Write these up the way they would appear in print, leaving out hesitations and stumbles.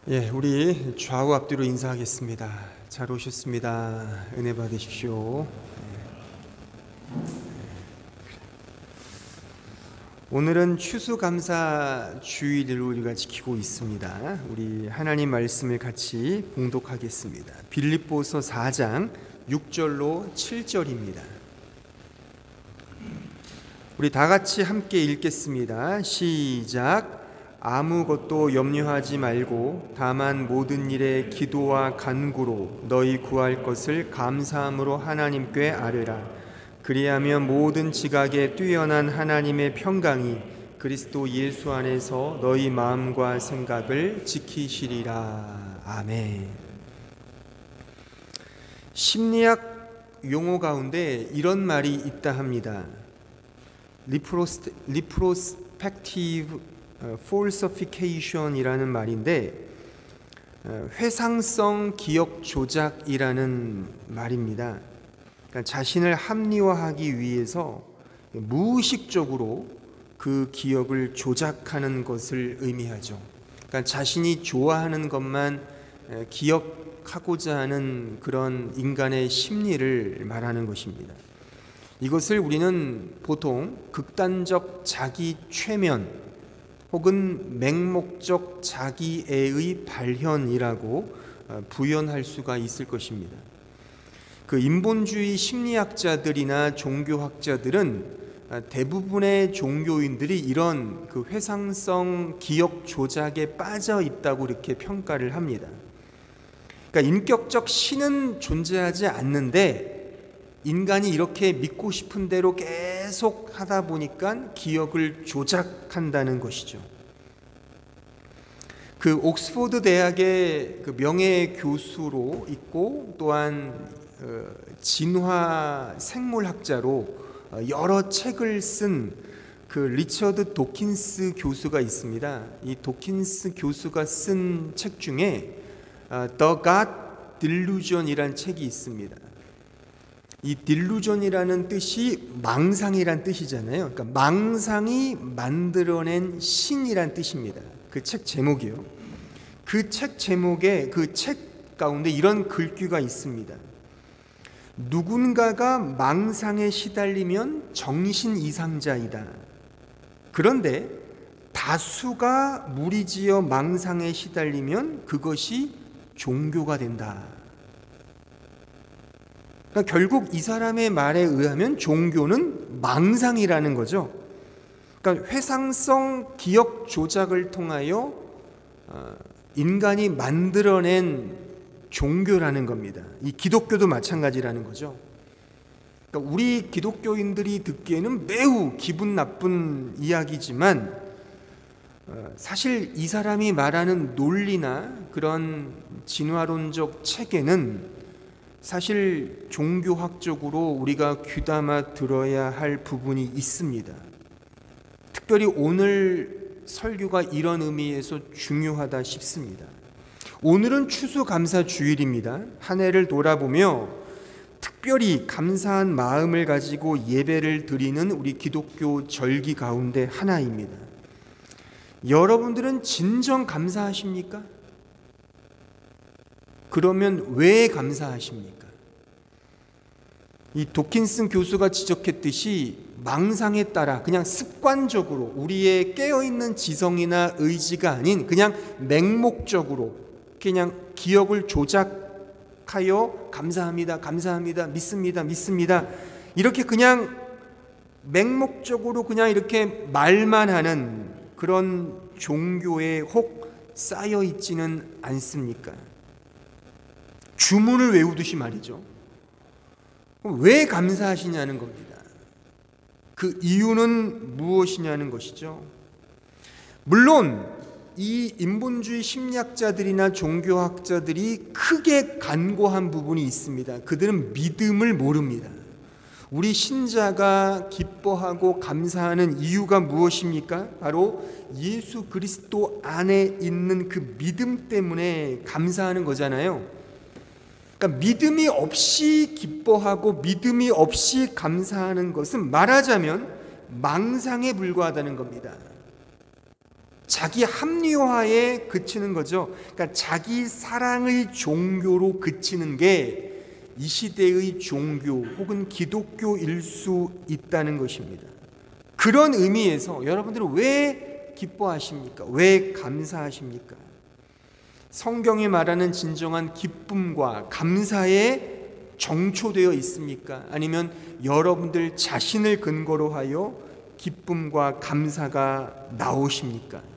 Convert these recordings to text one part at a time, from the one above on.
예, 우리 좌우 앞뒤로 인사하겠습니다. 잘 오셨습니다. 은혜 받으십시오. 오늘은 추수감사 주일을 우리가 지키고 있습니다. 우리 하나님 말씀을 같이 봉독하겠습니다. 빌립보서 4장 6절로 7절입니다. 우리 다 같이 함께 읽겠습니다. 시작. 아무것도 염려하지 말고 다만 모든 일에 기도와 간구로 너희 구할 것을 감사함으로 하나님께 아뢰라. 그리하면 모든 지각에 뛰어난 하나님의 평강이 그리스도 예수 안에서 너희 마음과 생각을 지키시리라. 아멘. 심리학 용어 가운데 이런 말이 있다 합니다. 리프로스펙티브 falsification이라는 말인데 회상성 기억 조작이라는 말입니다. 그러니까 자신을 합리화하기 위해서 무의식적으로 그 기억을 조작하는 것을 의미하죠. 그러니까 자신이 좋아하는 것만 기억하고자 하는 그런 인간의 심리를 말하는 것입니다. 이것을 우리는 보통 극단적 자기 최면 혹은 맹목적 자기애의 발현이라고 부연할 수가 있을 것입니다. 그 인본주의 심리학자들이나 종교학자들은 대부분의 종교인들이 이런 그 회상성 기억 조작에 빠져 있다고 이렇게 평가를 합니다. 그러니까 인격적 신은 존재하지 않는데 인간이 이렇게 믿고 싶은 대로 계속 하다 보니까 기억을 조작한다는 것이죠. 그 옥스포드 대학의 그 명예 교수로 있고 또한 진화 생물학자로 여러 책을 쓴 그 리처드 도킨스 교수가 있습니다. 이 도킨스 교수가 쓴 책 중에 The God Delusion이라는 책이 있습니다. 이 딜루전이라는 뜻이 망상이란 뜻이잖아요. 그러니까 망상이 만들어낸 신이란 뜻입니다. 그 책 제목이요. 그 책 제목에 그 책 가운데 이런 글귀가 있습니다. 누군가가 망상에 시달리면 정신 이상자이다. 그런데 다수가 무리지어 망상에 시달리면 그것이 종교가 된다. 그러니까 결국 이 사람의 말에 의하면 종교는 망상이라는 거죠. 그러니까 회상성 기억 조작을 통하여 인간이 만들어낸 종교라는 겁니다. 이 기독교도 마찬가지라는 거죠. 그러니까 우리 기독교인들이 듣기에는 매우 기분 나쁜 이야기지만 사실 이 사람이 말하는 논리나 그런 진화론적 체계는 사실 종교학적으로 우리가 귀담아 들어야 할 부분이 있습니다. 특별히 오늘 설교가 이런 의미에서 중요하다 싶습니다. 오늘은 추수감사 주일입니다. 한 해를 돌아보며 특별히 감사한 마음을 가지고 예배를 드리는 우리 기독교 절기 가운데 하나입니다. 여러분들은 진정 감사하십니까? 그러면 왜 감사하십니까? 이 도킨슨 교수가 지적했듯이 망상에 따라 그냥 습관적으로 우리의 깨어있는 지성이나 의지가 아닌 그냥 맹목적으로 그냥 기억을 조작하여 감사합니다, 감사합니다, 믿습니다, 믿습니다 이렇게 그냥 맹목적으로 그냥 이렇게 말만 하는 그런 종교에 혹 쌓여 있지는 않습니까? 주문을 외우듯이 말이죠. 왜 감사하시냐는 겁니다. 그 이유는 무엇이냐는 것이죠. 물론 이 인본주의 심리학자들이나 종교학자들이 크게 간과한 부분이 있습니다. 그들은 믿음을 모릅니다. 우리 신자가 기뻐하고 감사하는 이유가 무엇입니까? 바로 예수 그리스도 안에 있는 그 믿음 때문에 감사하는 거잖아요. 그러니까 믿음이 없이 기뻐하고 믿음이 없이 감사하는 것은 말하자면 망상에 불과하다는 겁니다. 자기 합리화에 그치는 거죠. 그러니까 자기 사랑의 종교로 그치는 게 이 시대의 종교 혹은 기독교일 수 있다는 것입니다. 그런 의미에서 여러분들은 왜 기뻐하십니까? 왜 감사하십니까? 성경이 말하는 진정한 기쁨과 감사에 정초되어 있습니까? 아니면 여러분들 자신을 근거로 하여 기쁨과 감사가 나오십니까?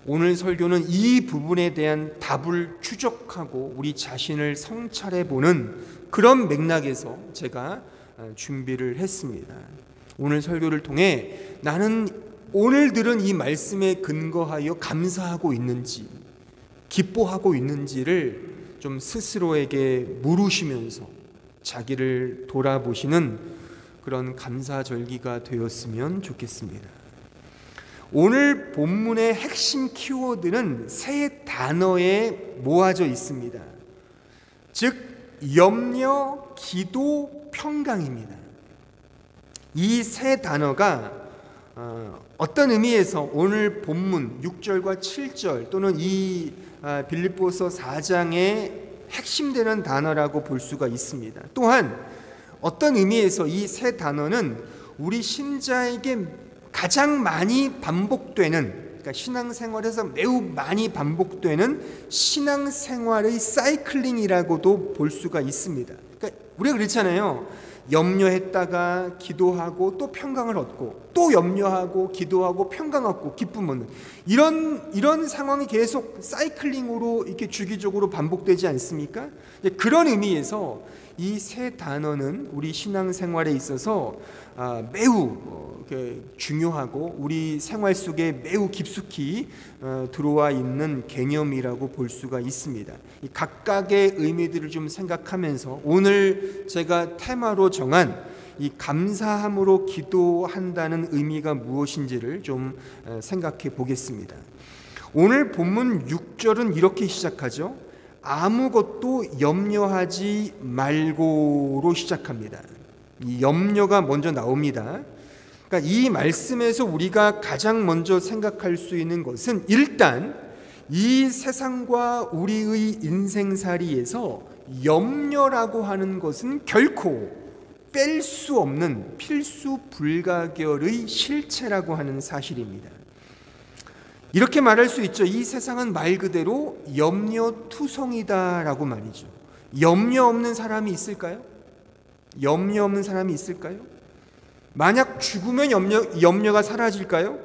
오늘 설교는 이 부분에 대한 답을 추적하고 우리 자신을 성찰해 보는 그런 맥락에서 제가 준비를 했습니다. 오늘 설교를 통해 나는 오늘 들은 이 말씀에 근거하여 감사하고 있는지, 기뻐하고 있는지를 좀 스스로에게 물으시면서 자기를 돌아보시는 그런 감사절기가 되었으면 좋겠습니다. 오늘 본문의 핵심 키워드는 세 단어에 모아져 있습니다. 즉 염려, 기도, 평강입니다. 이 세 단어가 어떤 의미에서 오늘 본문 6절과 7절 또는 이 빌립보서 4장의 핵심되는 단어라고 볼 수가 있습니다. 또한 어떤 의미에서 이 세 단어는 우리 신자에게 가장 많이 반복되는, 그러니까 신앙생활에서 매우 많이 반복되는 신앙생활의 사이클링이라고도 볼 수가 있습니다. 그러니까 우리가 그렇잖아요. 염려했다가 기도하고 또 평강을 얻고 또 염려하고 기도하고 평강 얻고 기쁨 얻는 이런 상황이 계속 사이클링으로 이렇게 주기적으로 반복되지 않습니까? 그런 의미에서 이 세 단어는 우리 신앙생활에 있어서 매우 중요하고 우리 생활 속에 매우 깊숙이 들어와 있는 개념이라고 볼 수가 있습니다. 이 각각의 의미들을 좀 생각하면서 오늘 제가 테마로 정한 이 감사함으로 기도한다는 의미가 무엇인지를 좀 생각해 보겠습니다. 오늘 본문 6절은 이렇게 시작하죠. 아무것도 염려하지 말고로 시작합니다. 이 염려가 먼저 나옵니다. 그러니까 이 말씀에서 우리가 가장 먼저 생각할 수 있는 것은 일단 이 세상과 우리의 인생살이에서 염려라고 하는 것은 결코 뺄 수 없는 필수 불가결의 실체라고 하는 사실입니다. 이렇게 말할 수 있죠. 이 세상은 말 그대로 염려투성이다라고 말이죠. 염려 없는 사람이 있을까요? 염려 없는 사람이 있을까요? 만약 죽으면 염려가 사라질까요?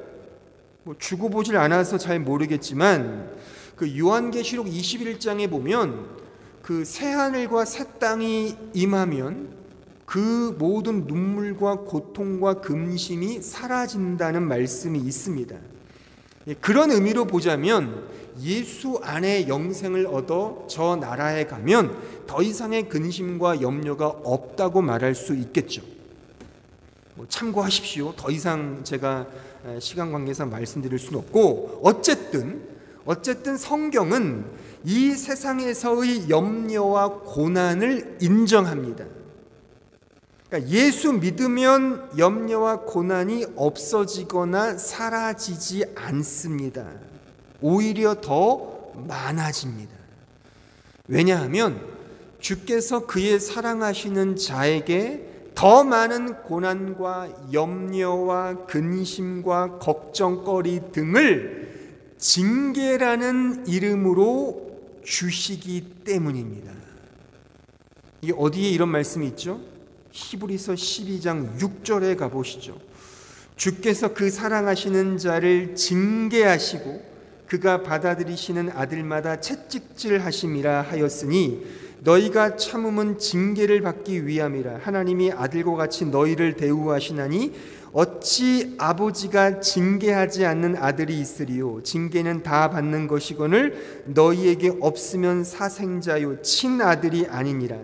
죽어 보질 않아서 잘 모르겠지만 그 요한계시록 21장에 보면 그 새하늘과 새 땅이 임하면 그 모든 눈물과 고통과 근심이 사라진다는 말씀이 있습니다. 그런 의미로 보자면 예수 안에 영생을 얻어 저 나라에 가면 더 이상의 근심과 염려가 없다고 말할 수 있겠죠. 참고하십시오. 더 이상 제가 시간 관계상 말씀드릴 수는 없고 어쨌든 성경은 이 세상에서의 염려와 고난을 인정합니다. 그러니까 예수 믿으면 염려와 고난이 없어지거나 사라지지 않습니다. 오히려 더 많아집니다. 왜냐하면 주께서 그의 사랑하시는 자에게 더 많은 고난과 염려와 근심과 걱정거리 등을 징계라는 이름으로 주시기 때문입니다. 이게 어디에 이런 말씀이 있죠? 히브리서 12장 6절에 가보시죠. 주께서 그 사랑하시는 자를 징계하시고 그가 받아들이시는 아들마다 채찍질하심이라 하였으니 너희가 참음은 징계를 받기 위함이라. 하나님이 아들과 같이 너희를 대우하시나니 어찌 아버지가 징계하지 않는 아들이 있으리요. 징계는 다 받는 것이거늘 너희에게 없으면 사생자요 친아들이 아니니라.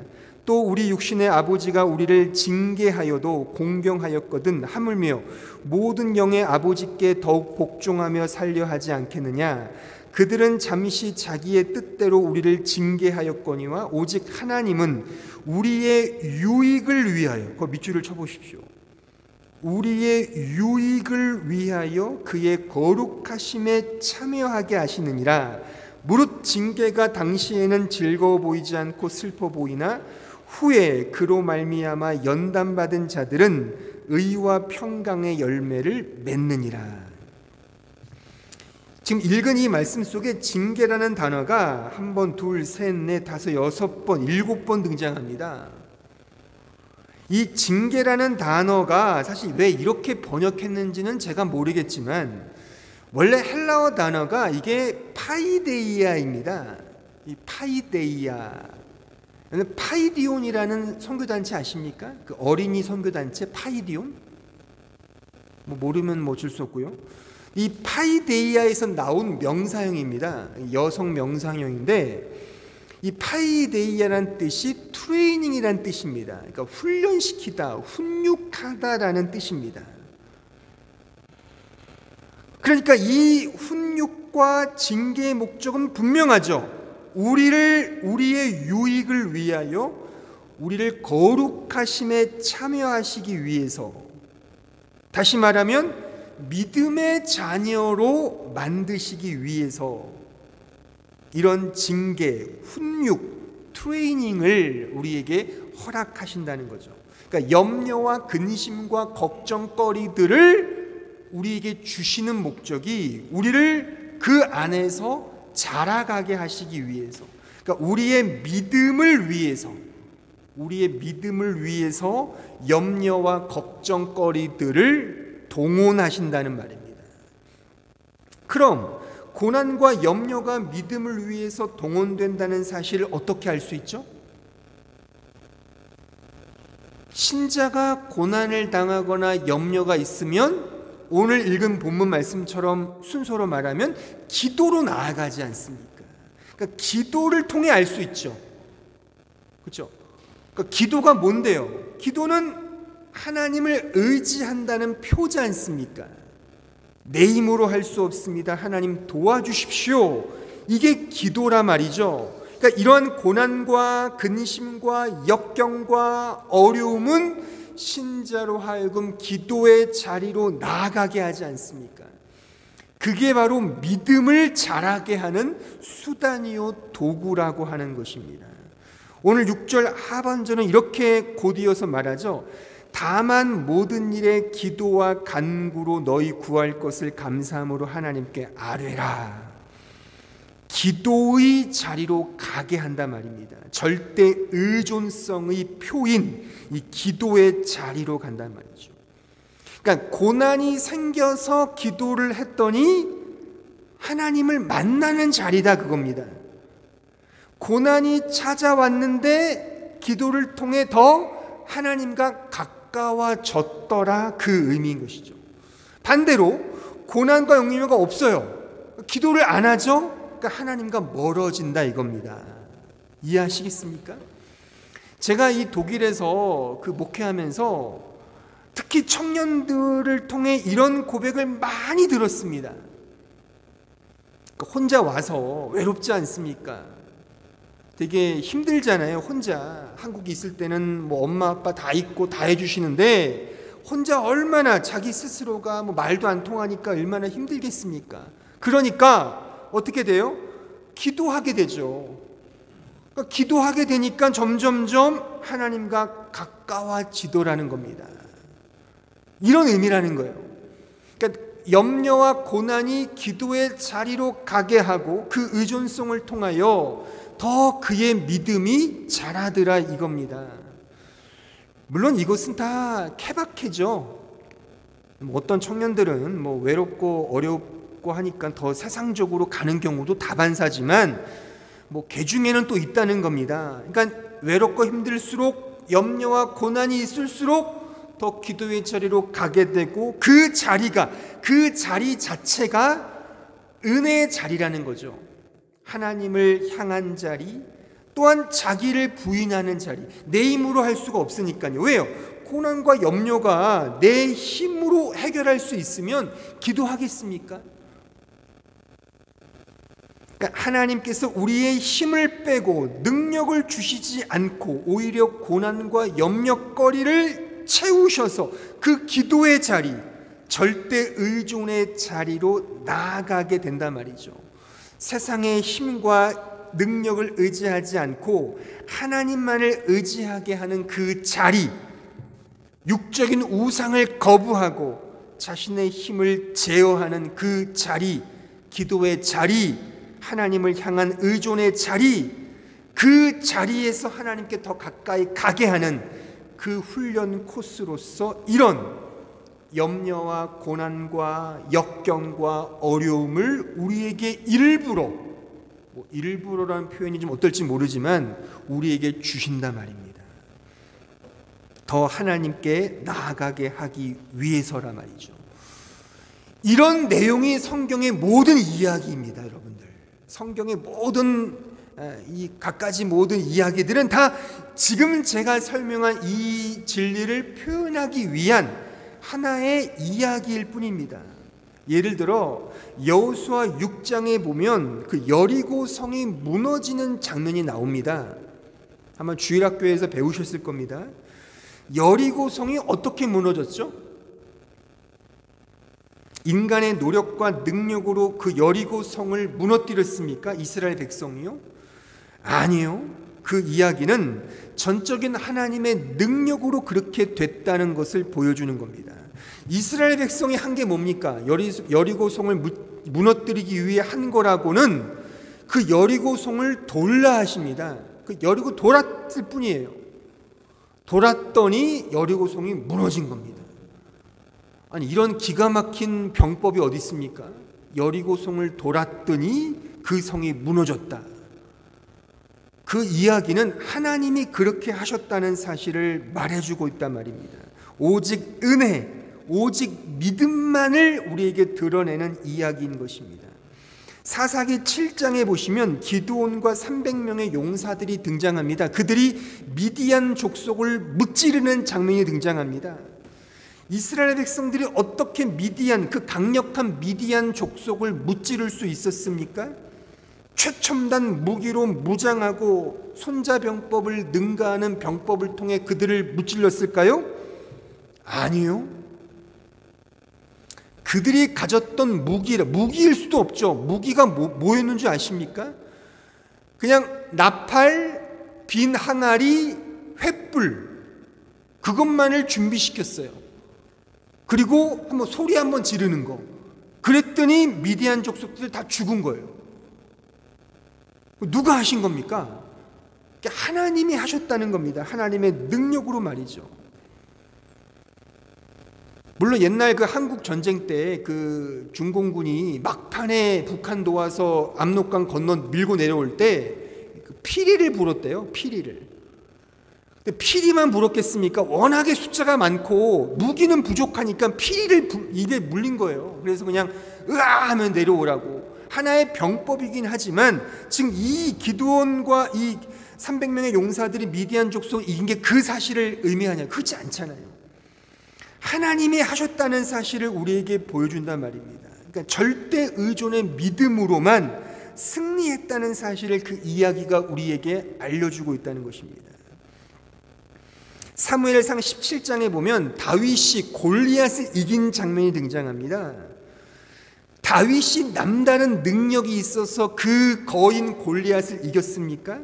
또 우리 육신의 아버지가 우리를 징계하여도 공경하였거든 하물며 모든 영의 아버지께 더욱 복종하며 살려 하지 않겠느냐. 그들은 잠시 자기의 뜻대로 우리를 징계하였거니와 오직 하나님은 우리의 유익을 위하여, 그 밑줄을 쳐보십시오. 우리의 유익을 위하여 그의 거룩하심에 참여하게 하시느니라. 무릇 징계가 당시에는 즐거워 보이지 않고 슬퍼 보이나 후에 그로 말미암아 연단받은 자들은 의와 평강의 열매를 맺느니라. 지금 읽은 이 말씀 속에 징계라는 단어가 한 번, 둘, 셋, 넷, 다섯, 여섯 번, 일곱 번 등장합니다. 이 징계라는 단어가 사실 왜 이렇게 번역했는지는 제가 모르겠지만 원래 헬라어 단어가 이게 파이데이아입니다. 이 파이데이아. 파이디온이라는 선교단체 아십니까? 그 어린이 선교단체 파이디온? 뭐 모르면 뭐 줄 수 없고요. 이 파이데이아에서 나온 명사형입니다. 여성 명사형인데 이 파이데이아라는 뜻이 트레이닝이라는 뜻입니다. 그러니까 훈련시키다, 훈육하다라는 뜻입니다. 그러니까 이 훈육과 징계의 목적은 분명하죠. 우리의 유익을 위하여 우리를 거룩하심에 참여하시기 위해서, 다시 말하면 믿음의 자녀로 만드시기 위해서 이런 징계, 훈육, 트레이닝을 우리에게 허락하신다는 거죠. 그러니까 염려와 근심과 걱정거리들을 우리에게 주시는 목적이 우리를 그 안에서 자라가게 하시기 위해서, 그러니까 우리의 믿음을 위해서 염려와 걱정거리들을 동원하신다는 말입니다. 그럼 고난과 염려가 믿음을 위해서 동원된다는 사실을 어떻게 알 수 있죠? 신자가 고난을 당하거나 염려가 있으면 오늘 읽은 본문 말씀처럼 순서로 말하면 기도로 나아가지 않습니까? 그러니까 기도를 통해 알 수 있죠. 그렇죠? 그러니까 기도가 뭔데요? 기도는 하나님을 의지한다는 표지 않습니까? 내 힘으로 할 수 없습니다. 하나님 도와주십시오. 이게 기도라 말이죠. 그러니까 이러한 고난과 근심과 역경과 어려움은 신자로 하여금 기도의 자리로 나아가게 하지 않습니까? 그게 바로 믿음을 자라게 하는 수단이요 도구라고 하는 것입니다. 오늘 6절 하반절은 이렇게 곧이어서 말하죠. 다만 모든 일에 기도와 간구로 너희 구할 것을 감사함으로 하나님께 아뢰라. 기도의 자리로 가게 한단 말입니다. 절대 의존성의 표인 이 기도의 자리로 간단 말이죠. 그러니까 고난이 생겨서 기도를 했더니 하나님을 만나는 자리다 그겁니다. 고난이 찾아왔는데 기도를 통해 더 하나님과 가까워졌더라 그 의미인 것이죠. 반대로 고난과 염려가 없어요. 기도를 안 하죠. 그러니까 하나님과 멀어진다 이겁니다. 이해하시겠습니까? 제가 이 독일에서 그 목회하면서 특히 청년들을 통해 이런 고백을 많이 들었습니다. 혼자 와서 외롭지 않습니까? 되게 힘들잖아요. 혼자 한국에 있을 때는 뭐 엄마 아빠 다 있고 다 해주시는데 혼자 얼마나 자기 스스로가 뭐 말도 안 통하니까 얼마나 힘들겠습니까? 그러니까 어떻게 돼요? 기도하게 되죠. 그러니까 기도하게 되니까 점점점 하나님과 가까워지더라는 겁니다. 이런 의미라는 거예요. 그러니까 염려와 고난이 기도의 자리로 가게 하고 그 의존성을 통하여 더 그의 믿음이 자라더라 이겁니다. 물론 이것은 다 케바케죠. 어떤 청년들은 뭐 외롭고 어렵고 하니까 더 세상적으로 가는 경우도 다반사지만 뭐 개 중에는 또 있다는 겁니다. 그러니까 외롭고 힘들수록 염려와 고난이 있을수록 더 기도의 자리로 가게 되고 그 자리 자체가 은혜의 자리라는 거죠. 하나님을 향한 자리, 또한 자기를 부인하는 자리. 내 힘으로 할 수가 없으니까요. 왜요? 고난과 염려가 내 힘으로 해결할 수 있으면 기도하겠습니까? 그러니까 하나님께서 우리의 힘을 빼고 능력을 주시지 않고 오히려 고난과 염려거리를 채우셔서 그 기도의 자리, 절대 의존의 자리로 나아가게 된단 말이죠. 세상의 힘과 능력을 의지하지 않고 하나님만을 의지하게 하는 그 자리, 육적인 우상을 거부하고 자신의 힘을 제어하는 그 자리, 기도의 자리, 하나님을 향한 의존의 자리, 그 자리에서 하나님께 더 가까이 가게 하는 그 훈련 코스로서 이런 염려와 고난과 역경과 어려움을 우리에게 일부러라는 표현이 좀 어떨지 모르지만 우리에게 주신단 말입니다. 더 하나님께 나아가게 하기 위해서라 말이죠. 이런 내용이 성경의 모든 이야기입니다, 여러분들. 성경의 모든 이 갖가지 모든 이야기들은 다 지금 제가 설명한 이 진리를 표현하기 위한 하나의 이야기일 뿐입니다. 예를 들어 여호수아 6장에 보면 그 여리고 성이 무너지는 장면이 나옵니다. 아마 주일학교에서 배우셨을 겁니다. 여리고 성이 어떻게 무너졌죠? 인간의 노력과 능력으로 그 여리고 성을 무너뜨렸습니까? 이스라엘 백성이요? 아니요. 그 이야기는 전적인 하나님의 능력으로 그렇게 됐다는 것을 보여주는 겁니다. 이스라엘 백성이 한 게 뭡니까? 여리고 성을 무너뜨리기 위해 한 거라고는 그 여리고 성을 돌라 하십니다. 그 여리고 돌았을 뿐이에요. 돌았더니 여리고 성이 무너진 겁니다. 아니, 이런 기가 막힌 병법이 어디 있습니까? 여리고 성을 돌았더니 그 성이 무너졌다. 그 이야기는 하나님이 그렇게 하셨다는 사실을 말해주고 있단 말입니다. 오직 은혜, 오직 믿음만을 우리에게 드러내는 이야기인 것입니다. 사사기 7장에 보시면 기드온과 300명의 용사들이 등장합니다. 그들이 미디안 족속을 무찌르는 장면이 등장합니다. 이스라엘 백성들이 어떻게 그 강력한 미디안 족속을 무찌를 수 있었습니까? 최첨단 무기로 무장하고 손자병법을 능가하는 병법을 통해 그들을 무찔렀을까요? 아니요. 그들이 가졌던 무기일 수도 없죠. 무기가 뭐였는지 아십니까? 그냥 나팔, 빈 항아리, 횃불, 그것만을 준비시켰어요. 그리고 한번 소리 한번 지르는 거. 그랬더니 미디안 족속들 다 죽은 거예요. 누가 하신 겁니까? 하나님이 하셨다는 겁니다. 하나님의 능력으로 말이죠. 물론 옛날 그 한국 전쟁 때 그 중공군이 막판에 북한 도와서 압록강 건너 밀고 내려올 때 피리를 불었대요. 피리를. 근데 피리만 불었겠습니까? 워낙에 숫자가 많고 무기는 부족하니까 피리를 입에 물린 거예요. 그래서 그냥 으아 하면 내려오라고. 하나의 병법이긴 하지만 지금 이 기드온과 이 300명의 용사들이 미디안 족속을 이긴 게 그 사실을 의미하냐? 그렇지 않잖아요. 하나님이 하셨다는 사실을 우리에게 보여준단 말입니다. 그러니까 절대 의존의 믿음으로만 승리했다는 사실을 그 이야기가 우리에게 알려주고 있다는 것입니다. 사무엘상 17장에 보면 다윗이 골리앗을 이긴 장면이 등장합니다. 다윗이 남다른 능력이 있어서 그 거인 골리앗을 이겼습니까?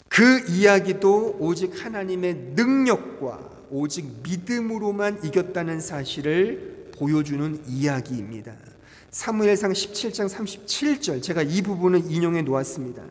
그 이야기도 오직 하나님의 능력과 오직 믿음으로만 이겼다는 사실을 보여주는 이야기입니다. 사무엘상 17장 37절, 제가 이 부분을 인용해 놓았습니다.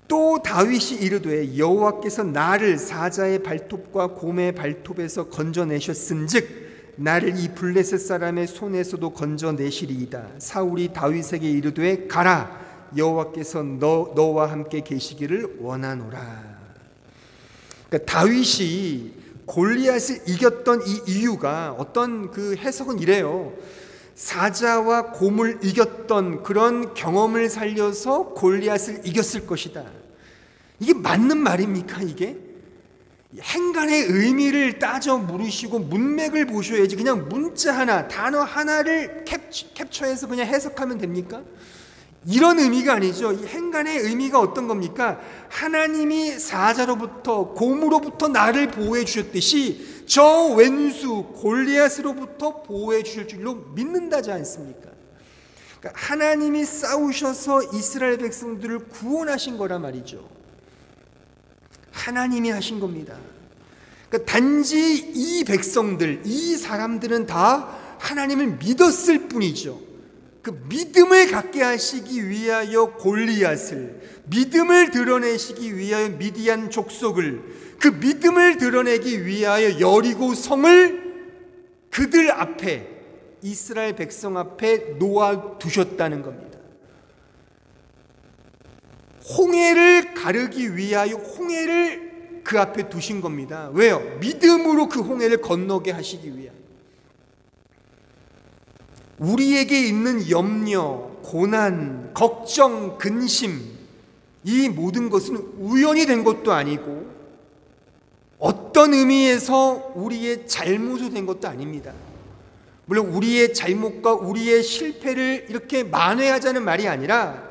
또 다윗이 이르되 여호와께서 나를 사자의 발톱과 곰의 발톱에서 건져내셨은즉 나를 이 블레셋 사람의 손에서도 건져내시리이다. 사울이 다윗에게 이르되 가라, 여호와께서 너와 함께 계시기를 원하노라. 그러니까 다윗이 골리앗을 이겼던 이 이유가 어떤 그 해석은 이래요. 사자와 곰을 이겼던 그런 경험을 살려서 골리앗을 이겼을 것이다. 이게 맞는 말입니까? 이게 행간의 의미를 따져 물으시고 문맥을 보셔야지 그냥 문자 하나, 단어 하나를 캡처해서 그냥 해석하면 됩니까? 이런 의미가 아니죠. 이 행간의 의미가 어떤 겁니까? 하나님이 사자로부터, 곰으로부터 나를 보호해 주셨듯이 저 왼수 골리앗으로부터 보호해 주실 줄로 믿는다지 않습니까? 그러니까 하나님이 싸우셔서 이스라엘 백성들을 구원하신 거란 말이죠. 하나님이 하신 겁니다. 그러니까 단지 이 백성들, 이 사람들은 다 하나님을 믿었을 뿐이죠. 그 믿음을 갖게 하시기 위하여 골리앗을, 믿음을 드러내시기 위하여 미디안 족속을, 그 믿음을 드러내기 위하여 여리고 성을 그들 앞에, 이스라엘 백성 앞에 놓아 두셨다는 겁니다. 홍해를 가르기 위하여 홍해를 그 앞에 두신 겁니다. 왜요? 믿음으로 그 홍해를 건너게 하시기 위하여. 우리에게 있는 염려, 고난, 걱정, 근심, 이 모든 것은 우연이 된 것도 아니고 어떤 의미에서 우리의 잘못으로 된 것도 아닙니다. 물론 우리의 잘못과 우리의 실패를 이렇게 만회하자는 말이 아니라,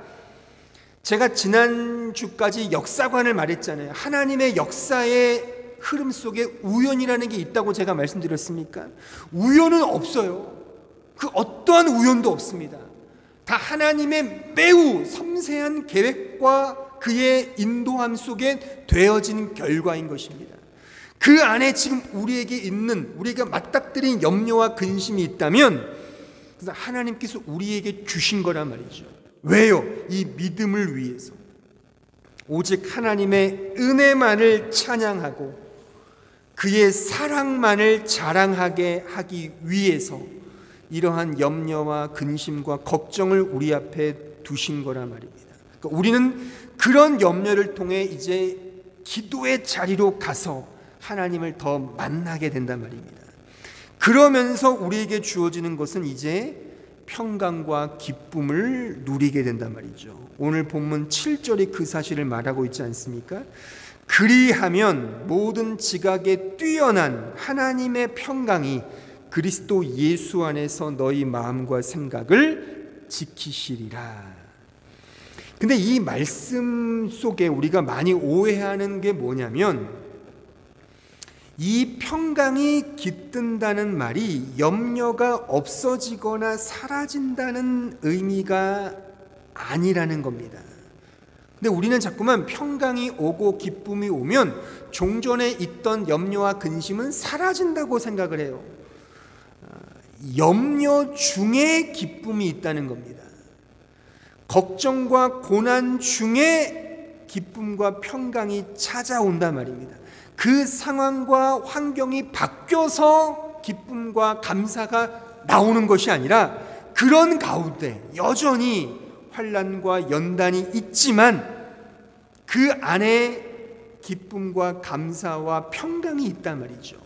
제가 지난주까지 역사관을 말했잖아요. 하나님의 역사의 흐름 속에 우연이라는 게 있다고 제가 말씀드렸습니까? 우연은 없어요. 그 어떠한 우연도 없습니다. 다 하나님의 매우 섬세한 계획과 그의 인도함 속에 되어진 결과인 것입니다. 그 안에 지금 우리에게 있는, 우리가 맞닥뜨린 염려와 근심이 있다면 그래서 하나님께서 우리에게 주신 거란 말이죠. 왜요? 이 믿음을 위해서. 오직 하나님의 은혜만을 찬양하고 그의 사랑만을 자랑하게 하기 위해서 이러한 염려와 근심과 걱정을 우리 앞에 두신 거란 말입니다. 그러니까 우리는 그런 염려를 통해 이제 기도의 자리로 가서 하나님을 더 만나게 된단 말입니다. 그러면서 우리에게 주어지는 것은 이제 평강과 기쁨을 누리게 된단 말이죠. 오늘 본문 7절이 그 사실을 말하고 있지 않습니까? 그리하면 모든 지각에 뛰어난 하나님의 평강이 그리스도 예수 안에서 너희 마음과 생각을 지키시리라. 근데 이 말씀 속에 우리가 많이 오해하는 게 뭐냐면, 이 평강이 깃든다는 말이 염려가 없어지거나 사라진다는 의미가 아니라는 겁니다. 근데 우리는 자꾸만 평강이 오고 기쁨이 오면 종전에 있던 염려와 근심은 사라진다고 생각을 해요. 염려 중에 기쁨이 있다는 겁니다. 걱정과 고난 중에 기쁨과 평강이 찾아온단 말입니다. 그 상황과 환경이 바뀌어서 기쁨과 감사가 나오는 것이 아니라 그런 가운데 여전히 환난과 연단이 있지만 그 안에 기쁨과 감사와 평강이 있단 말이죠.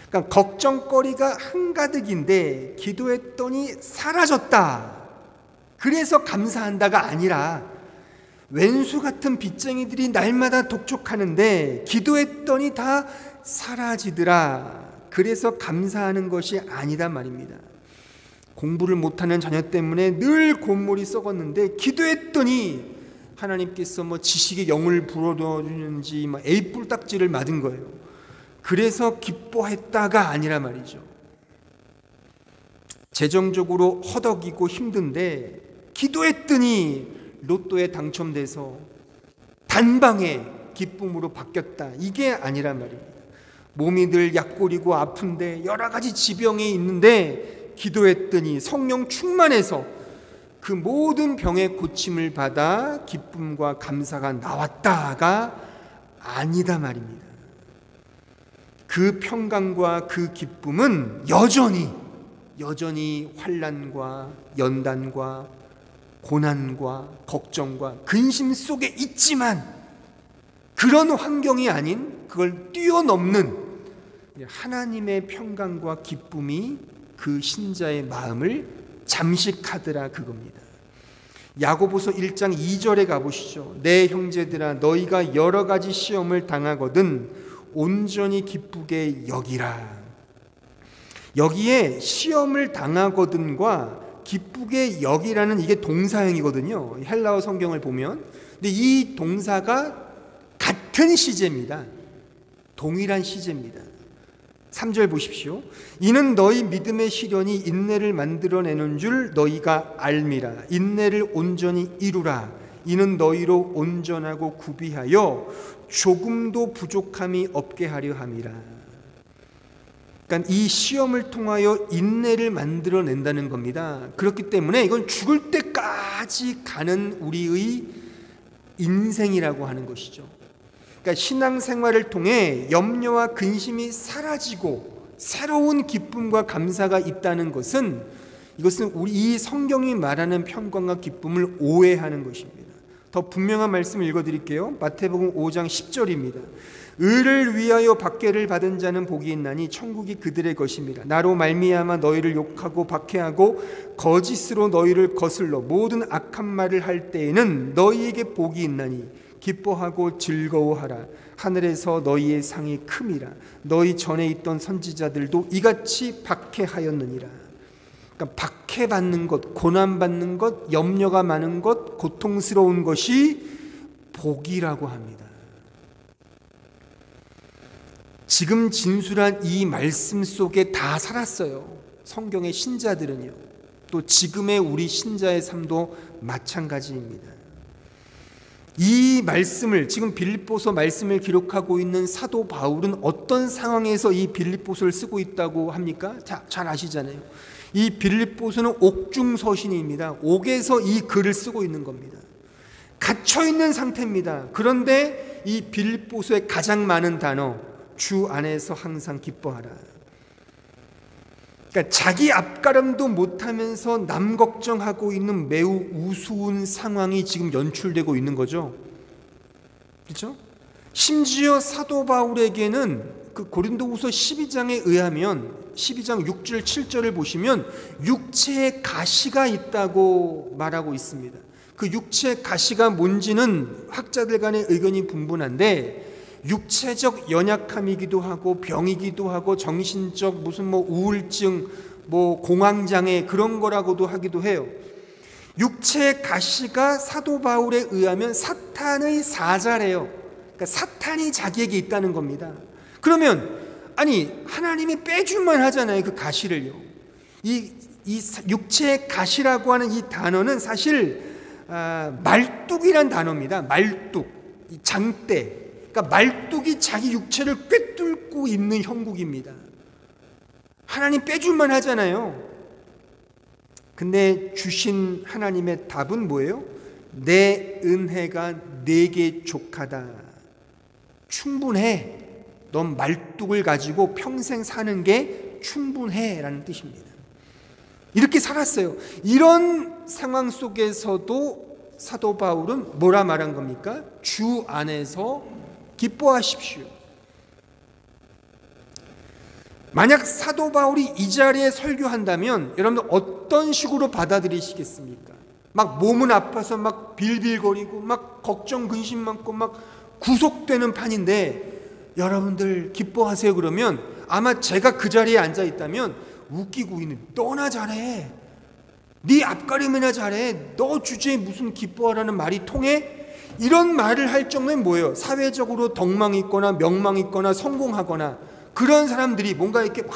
그러니까 걱정거리가 한가득인데 기도했더니 사라졌다, 그래서 감사한다가 아니라, 왼수 같은 빚쟁이들이 날마다 독촉하는데 기도했더니 다 사라지더라, 그래서 감사하는 것이 아니단 말입니다. 공부를 못하는 자녀 때문에 늘 곤물이 썩었는데 기도했더니 하나님께서 지식의 영을 불어넣어주는지 에이 뿔딱지를 맞은 거예요. 그래서 기뻐했다가 아니라 말이죠. 재정적으로 허덕이고 힘든데 기도했더니 로또에 당첨돼서 단방에 기쁨으로 바뀌었다, 이게 아니란 말입니다. 몸이 늘 약골이고 아픈데 여러 가지 지병이 있는데 기도했더니 성령 충만해서 그 모든 병의 고침을 받아 기쁨과 감사가 나왔다가 아니다 말입니다. 그 평강과 그 기쁨은 여전히 환난과 연단과 고난과 걱정과 근심 속에 있지만, 그런 환경이 아닌 그걸 뛰어넘는 하나님의 평강과 기쁨이 그 신자의 마음을 잠식하더라, 그겁니다. 야고보서 1장 2절에 가보시죠. 내 형제들아, 너희가 여러 가지 시험을 당하거든 온전히 기쁘게 여기라. 여기에 시험을 당하거든과 기쁘게 여기라는 이게 동사형이거든요. 헬라어 성경을 보면. 근데 이 동사가 같은 시제입니다. 동일한 시제입니다. 3절 보십시오. 이는 너희 믿음의 시련이 인내를 만들어내는 줄 너희가 알미라. 인내를 온전히 이루라. 이는 너희로 온전하고 구비하여 조금도 부족함이 없게 하려 함이라. 그러니까 이 시험을 통하여 인내를 만들어낸다는 겁니다. 그렇기 때문에 이건 죽을 때까지 가는 우리의 인생이라고 하는 것이죠. 그러니까 신앙생활을 통해 염려와 근심이 사라지고 새로운 기쁨과 감사가 있다는 것은, 이것은 우리 이 성경이 말하는 평강과 기쁨을 오해하는 것입니다. 더 분명한 말씀을 읽어드릴게요. 마태복음 5장 10절입니다. 의를 위하여 박해를 받은 자는 복이 있나니 천국이 그들의 것입니다. 나로 말미암아 너희를 욕하고 박해하고 거짓으로 너희를 거슬러 모든 악한 말을 할 때에는 너희에게 복이 있나니 기뻐하고 즐거워하라. 하늘에서 너희의 상이 큼이라. 너희 전에 있던 선지자들도 이같이 박해하였느니라. 그러니까 박해받는 것, 고난받는 것, 염려가 많은 것, 고통스러운 것이 복이라고 합니다. 지금 진술한 이 말씀 속에 다 살았어요. 성경의 신자들은요. 또 지금의 우리 신자의 삶도 마찬가지입니다. 이 말씀을, 지금 빌립보서 말씀을 기록하고 있는 사도 바울은 어떤 상황에서 이 빌립보서를 쓰고 있다고 합니까? 잘 아시잖아요. 이 빌립보서는 옥중서신입니다. 옥에서 이 글을 쓰고 있는 겁니다. 갇혀있는 상태입니다. 그런데 이 빌립보서의 가장 많은 단어, 주 안에서 항상 기뻐하라. 그러니까 자기 앞가름도 못하면서 남 걱정하고 있는 매우 우스운 상황이 지금 연출되고 있는 거죠. 그렇죠? 심지어 사도 바울에게는 그 고린도후서 12장에 의하면 12장 6절 7절을 보시면 육체의 가시가 있다고 말하고 있습니다. 그 육체의 가시가 뭔지는 학자들 간의 의견이 분분한데, 육체적 연약함이기도 하고 병이기도 하고 정신적 무슨 우울증, 공황장애 그런 거라고도 하기도 해요. 육체의 가시가 사도 바울에 의하면 사탄의 사자래요. 그러니까 사탄이 자기에게 있다는 겁니다. 그러면 아니 하나님이 빼줄만 하잖아요. 그 가시를요. 이 육체의 가시라고 하는 이 단어는 사실 말뚝이란 단어입니다. 말뚝, 장대. 그러니까 말뚝이 자기 육체를 꿰뚫고 있는 형국입니다. 하나님 빼줄만 하잖아요. 근데 주신 하나님의 답은 뭐예요? 내 은혜가 내게 족하다. 충분해. 넌 말뚝을 가지고 평생 사는 게 충분해 라는 뜻입니다. 이렇게 살았어요. 이런 상황 속에서도 사도 바울은 뭐라 말한 겁니까? 주 안에서 기뻐하십시오. 만약 사도 바울이 이 자리에 설교한다면 여러분들 어떤 식으로 받아들이시겠습니까? 막 몸은 아파서 막 빌빌거리고 막 걱정 근심 많고 막 구속되는 판인데 여러분들 기뻐하세요 그러면 아마 제가 그 자리에 앉아 있다면 웃기고 있는, 너나 잘해, 네 앞가림이나 잘해, 너 주제에 무슨 기뻐하라는 말이 통해? 이런 말을 할 정도는 뭐예요? 사회적으로 덕망이 있거나 명망이 있거나 성공하거나 그런 사람들이 뭔가 이렇게 막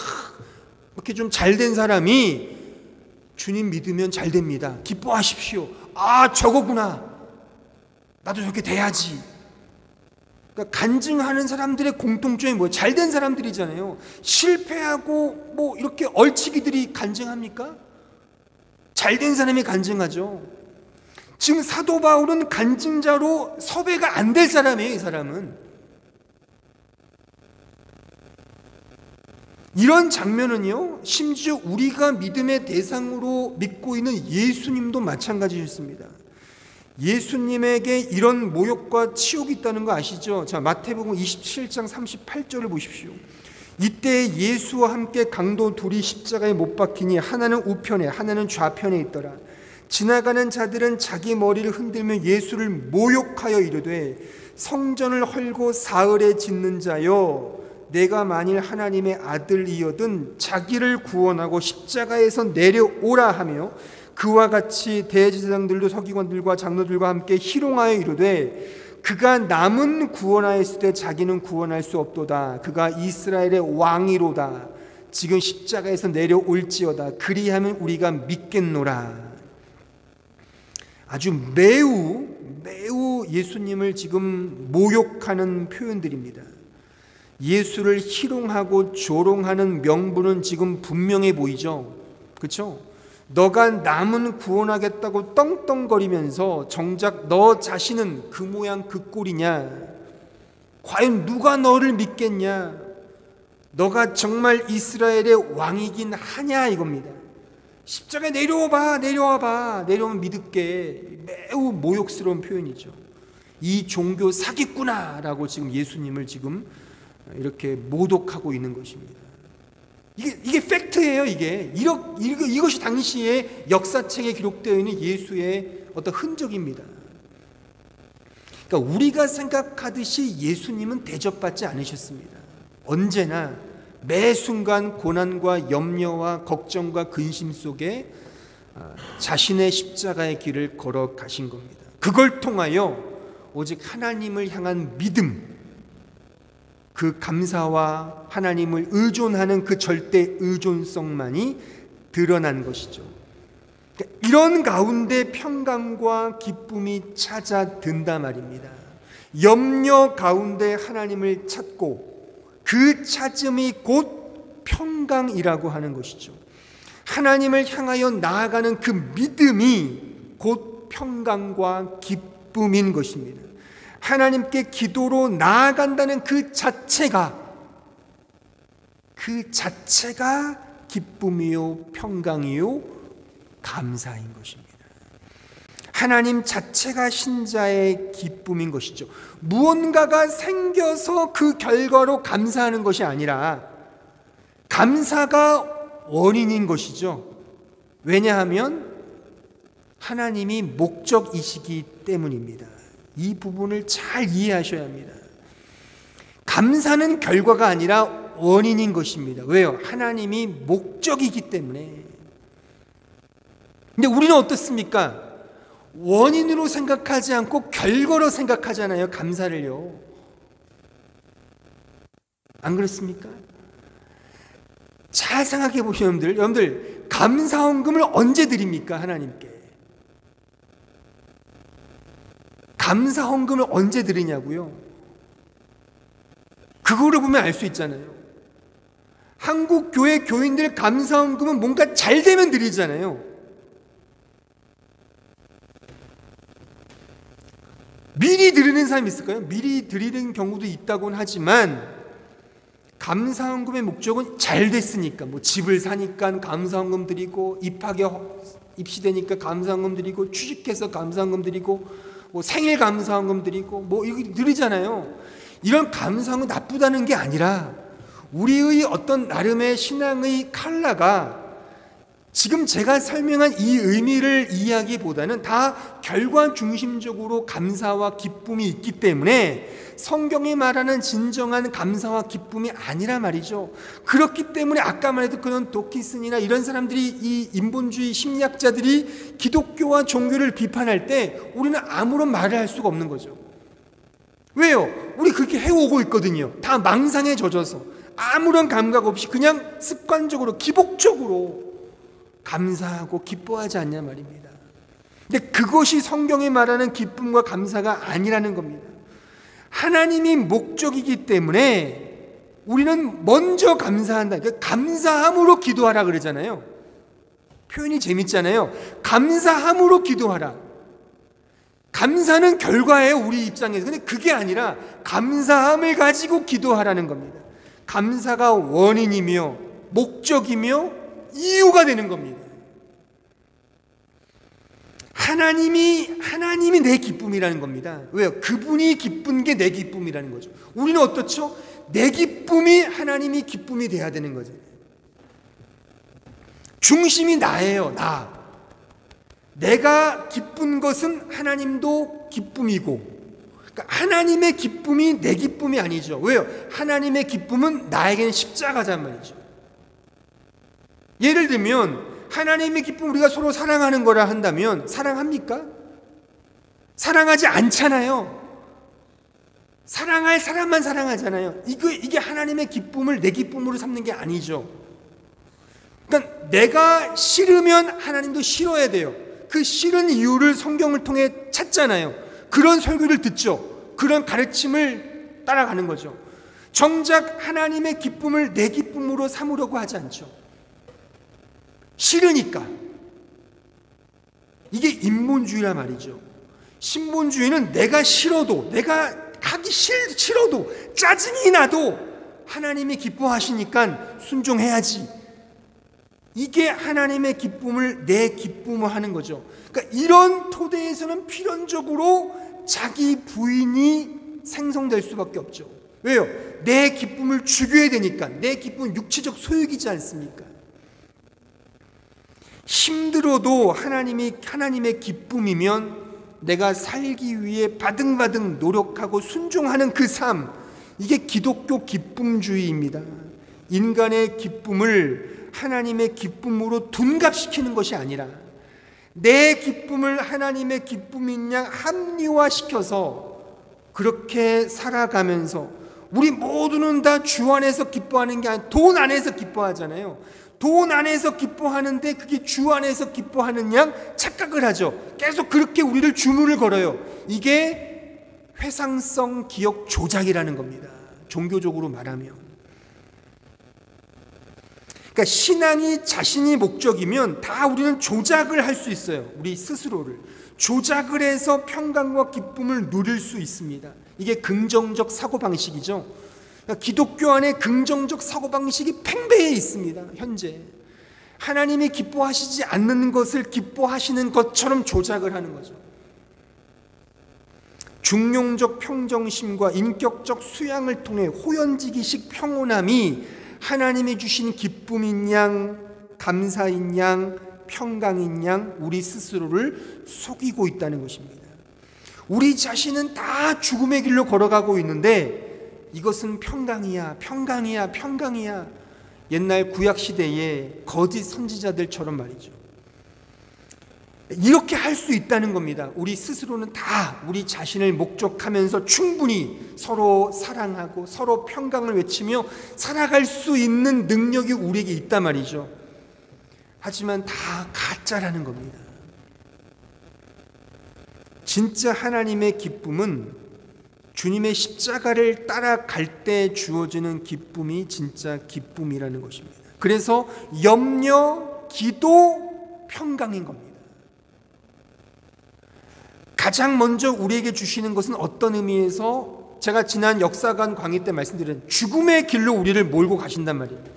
이렇게 좀 잘된 사람이 주님 믿으면 잘 됩니다. 기뻐하십시오. 아, 저거구나. 나도 저렇게 돼야지. 그러니까 간증하는 사람들의 공통점이 뭐예요? 잘된 사람들이잖아요. 실패하고 이렇게 얼치기들이 간증합니까? 잘된 사람이 간증하죠. 지금 사도 바울은 간증자로 섭외가 안 될 사람이에요. 이 사람은. 이런 장면은요, 심지어 우리가 믿음의 대상으로 믿고 있는 예수님도 마찬가지였습니다. 예수님에게 이런 모욕과 치욕이 있다는 거 아시죠? 자, 마태복음 27장 38절을 보십시오. 이때 예수와 함께 강도 둘이 십자가에 못 박히니 하나는 우편에 하나는 좌편에 있더라. 지나가는 자들은 자기 머리를 흔들며 예수를 모욕하여 이르되 성전을 헐고 사흘에 짓는 자여, 내가 만일 하나님의 아들이거든 자기를 구원하고 십자가에서 내려오라 하며 그와 같이 대제사장들도 서기관들과 장로들과 함께 희롱하여 이르되 그가 남은 구원하였을 때 자기는 구원할 수 없도다. 그가 이스라엘의 왕이로다. 지금 십자가에서 내려올지어다. 그리하면 우리가 믿겠노라. 아주 매우 예수님을 지금 모욕하는 표현들입니다. 예수를 희롱하고 조롱하는 명분은 지금 분명해 보이죠. 그렇죠? 너가 남은 구원하겠다고 떵떵거리면서 정작 너 자신은 그 모양 그 꼴이냐? 과연 누가 너를 믿겠냐? 너가 정말 이스라엘의 왕이긴 하냐 이겁니다. 십자가에 내려와봐. 내려오면 믿을게. 매우 모욕스러운 표현이죠. 이 종교 사기꾼아라고 지금 예수님을 지금 이렇게 모독하고 있는 것입니다. 이게 팩트예요. 이것이 당시에 역사책에 기록되어 있는 예수의 어떤 흔적입니다. 그러니까 우리가 생각하듯이 예수님은 대접받지 않으셨습니다. 언제나 매 순간 고난과 염려와 걱정과 근심 속에 자신의 십자가의 길을 걸어가신 겁니다. 그걸 통하여 오직 하나님을 향한 믿음, 그 감사와 하나님을 의존하는 그 절대 의존성만이 드러난 것이죠. 그러니까 이런 가운데 평강과 기쁨이 찾아든단 말입니다. 염려 가운데 하나님을 찾고 그 찾음이 곧 평강이라고 하는 것이죠. 하나님을 향하여 나아가는 그 믿음이 곧 평강과 기쁨인 것입니다. 하나님께 기도로 나아간다는 그 자체가 기쁨이요 평강이요 감사인 것입니다. 하나님 자체가 신자의 기쁨인 것이죠. 무언가가 생겨서 그 결과로 감사하는 것이 아니라 감사가 원인인 것이죠. 왜냐하면 하나님이 목적이시기 때문입니다. 이 부분을 잘 이해하셔야 합니다. 감사는 결과가 아니라 원인인 것입니다. 왜요? 하나님이 목적이기 때문에. 근데 우리는 어떻습니까? 원인으로 생각하지 않고 결과로 생각하잖아요. 감사를요. 안 그렇습니까? 잘 생각해 보시면 여러분들 감사헌금을 언제 드립니까? 하나님께 감사헌금을 언제 드리냐고요? 그거를 보면 알 수 있잖아요. 한국 교회 교인들 감사헌금은 뭔가 잘 되면 드리잖아요. 미리 드리는 사람이 있을까요? 미리 드리는 경우도 있다고는 하지만 감사헌금의 목적은 잘 됐으니까, 뭐 집을 사니까 감사헌금 드리고, 입시되니까 감사헌금 드리고, 취직해서 감사헌금 드리고, 뭐 생일 감사헌금 드리고, 뭐 이거 드리잖아요. 이런 감사헌금 나쁘다는 게 아니라 우리의 어떤 나름의 신앙의 컬러가 지금 제가 설명한 이 의미를 이해하기보다는 다 결과 중심적으로 감사와 기쁨이 있기 때문에 성경이 말하는 진정한 감사와 기쁨이 아니라 말이죠. 그렇기 때문에 아까 말했던 그런 도킨슨이나 이런 사람들이, 이 인본주의 심리학자들이 기독교와 종교를 비판할 때 우리는 아무런 말을 할 수가 없는 거죠. 왜요? 우리 그렇게 해오고 있거든요. 다 망상에 젖어서 아무런 감각 없이 그냥 습관적으로 기복적으로 감사하고 기뻐하지 않냐 말입니다. 근데 그것이 성경이 말하는 기쁨과 감사가 아니라는 겁니다. 하나님이 목적이기 때문에 우리는 먼저 감사한다. 그러니까 감사함으로 기도하라 그러잖아요. 표현이 재밌잖아요. 감사함으로 기도하라. 감사는 결과예요, 우리 입장에서. 근데 그게 아니라 감사함을 가지고 기도하라는 겁니다. 감사가 원인이며 목적이며 이유가 되는 겁니다. 하나님이 내 기쁨이라는 겁니다. 왜요? 그분이 기쁜 게 내 기쁨이라는 거죠. 우리는 어떻죠? 내 기쁨이 하나님이 기쁨이 돼야 되는 거죠. 중심이 나예요, 나. 내가 기쁜 것은 하나님도 기쁨이고, 그러니까 하나님의 기쁨이 내 기쁨이 아니죠. 왜요? 하나님의 기쁨은 나에게는 십자가란 말이죠. 예를 들면 하나님의 기쁨 우리가 서로 사랑하는 거라 한다면 사랑합니까? 사랑하지 않잖아요. 사랑할 사람만 사랑하잖아요. 이게 하나님의 기쁨을 내 기쁨으로 삼는 게 아니죠. 그러니까 내가 싫으면 하나님도 싫어야 돼요. 그 싫은 이유를 성경을 통해 찾잖아요. 그런 설교를 듣죠. 그런 가르침을 따라가는 거죠. 정작 하나님의 기쁨을 내 기쁨으로 삼으려고 하지 않죠. 싫으니까. 이게 인본주의란 말이죠. 신본주의는 내가 싫어도, 내가 하기 싫어도, 짜증이 나도 하나님이 기뻐하시니까 순종해야지. 이게 하나님의 기쁨을 내 기쁨으로 하는 거죠. 그러니까 이런 토대에서는 필연적으로 자기 부인이 생성될 수밖에 없죠. 왜요? 내 기쁨을 죽여야 되니까. 내 기쁨은 육체적 소욕이지 않습니까? 힘들어도 하나님의 기쁨이면 내가 살기 위해 바등바등 노력하고 순종하는 그 삶, 이게 기독교 기쁨주의입니다. 인간의 기쁨을 하나님의 기쁨으로 둔갑시키는 것이 아니라 내 기쁨을 하나님의 기쁨인 양 합리화시켜서 그렇게 살아가면서, 우리 모두는 다 주 안에서 기뻐하는 게 아니라 돈 안에서 기뻐하잖아요. 돈 안에서 기뻐하는데 그게 주 안에서 기뻐하는 양 착각을 하죠. 계속 그렇게 우리를 주문을 걸어요. 이게 회상성 기억 조작이라는 겁니다. 종교적으로 말하면. 그러니까 신앙이 자신이 목적이면 다 우리는 조작을 할 수 있어요. 우리 스스로를 조작을 해서 평강과 기쁨을 누릴 수 있습니다. 이게 긍정적 사고방식이죠. 그러니까 기독교 안에 긍정적 사고방식이 팽배해 있습니다. 현재 하나님이 기뻐하시지 않는 것을 기뻐하시는 것처럼 조작을 하는 거죠. 중용적 평정심과 인격적 수양을 통해 호연지기식 평온함이 하나님이 주신 기쁨인 양, 감사인 양, 평강인 양 우리 스스로를 속이고 있다는 것입니다. 우리 자신은 다 죽음의 길로 걸어가고 있는데 이것은 평강이야, 평강이야, 평강이야. 옛날 구약시대의 거짓 선지자들처럼 말이죠. 이렇게 할 수 있다는 겁니다. 우리 스스로는 다 우리 자신을 목적하면서 충분히 서로 사랑하고 서로 평강을 외치며 살아갈 수 있는 능력이 우리에게 있단 말이죠. 하지만 다 가짜라는 겁니다. 진짜 하나님의 기쁨은 주님의 십자가를 따라갈 때 주어지는 기쁨이 진짜 기쁨이라는 것입니다. 그래서 염려, 기도, 평강인 겁니다. 가장 먼저 우리에게 주시는 것은 어떤 의미에서 제가 지난 역사관 강의 때 말씀드린 죽음의 길로 우리를 몰고 가신단 말입니다.